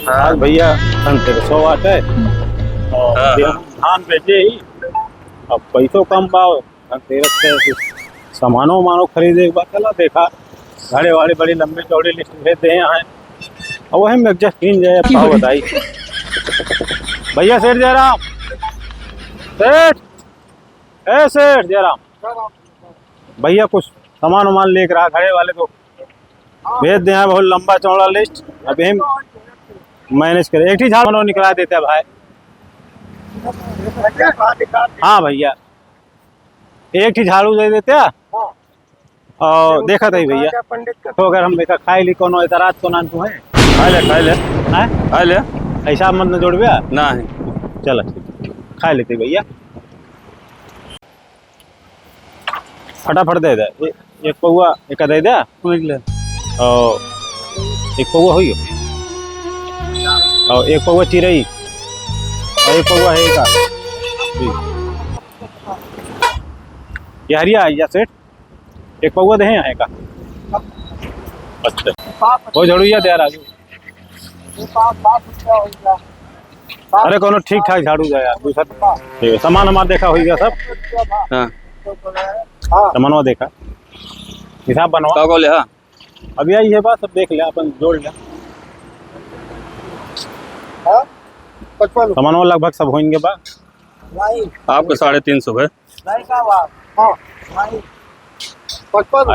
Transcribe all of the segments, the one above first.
आज भैया धनतेरस 100 वाट है और धान बेचे ही। अब पैसों कम पाओ धनतेरस से कुछ सामानों मानो खरीदे एक बार चला देखा घड़े वाले बड़ी लंबे चौड़े लिस्ट भेज दे हैं और वही में एडजस्ट कीन जाए भाव बताई। भैया सेठ जयराम सेठ सेठ जयराम भैया कुछ सामान वामान लेकर आ घड़े वाले को भेज दे बहुत लंबा चौड़ा लिस्ट। अब हम मैनेज करें एक ही झाड़ू निकला देते हैं भाई। हाँ भैया एक ही झाड़ू दे देते हैं और देखा था भैया तो अगर हम देखा खाई ली कोनो एतराज तो ना तू है खा ले ऐसा मत न जोड़ ना है चल खा लेते भैया फटाफट दे दे एक पौआ एक दे दे और एक पौआ हुई और एक पौआ चिरई और एक पौआ है का ये हरिया या सेठ एक पौआ दे है का। अच्छा वो झड़ुया दे राजू अरे कोनो ठीक ठाक झाड़ू जाए यार दूसरा सामान हमारा देखा होगा सब। हाँ सामान देखा हिसाब बनवा का ले। हाँ अभी आई है बात सब देख ले अपन जोड़ ले सामान लगभग सब होंगे बा आपके 350 है।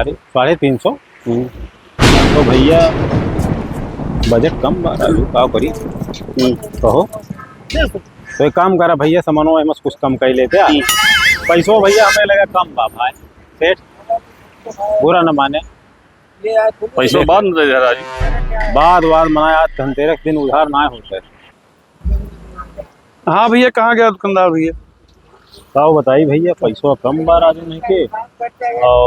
अरे 350 तो भैया बजट कम का करी कहो तो एक काम करा भैया सामानों में कुछ कम कर लेते पैसों भैया हमें लगा कम बा भाई सेठ बुरा न माने पैसों बाद बाद मनाया धनतेरस दिन उधार ना होते। हाँ भैया कहाँ गया दुकानदार भैया तो बताइए भैया पैसों कम बार आज नहीं के और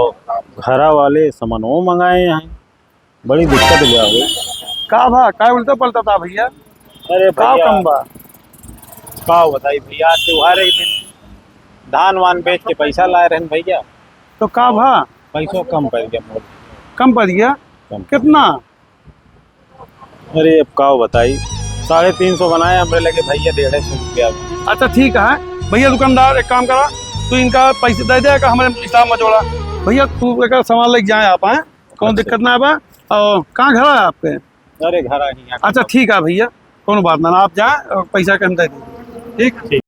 घरा वाले सामानों मंगाए हैं बड़ी दिक्कत गया हुई का भा का उल्टा पलटा था भैया। अरे का कम बा का बताइए भैया त्योहार के दिन धान वान बेच के पैसा लाए रहे भैया तो का भा पैसों कम पड़ गया कम पड़ गया कितना। अरे अब का बताइए 350 बनाया हमरे लगे भैया 150 रुपया। अच्छा ठीक है भैया दुकानदार एक काम करा तू इनका पैसे दे देगा हमारे हिसाब में जोड़ा भैया तू एक सामान लेके जाए आप आए कौन दिक्कत ना है और कहाँ घर है आपके। अरे घर ही। अच्छा ठीक है भैया कोनो बात ना आप जाए और पैसा कम दे दीजिए ठीक।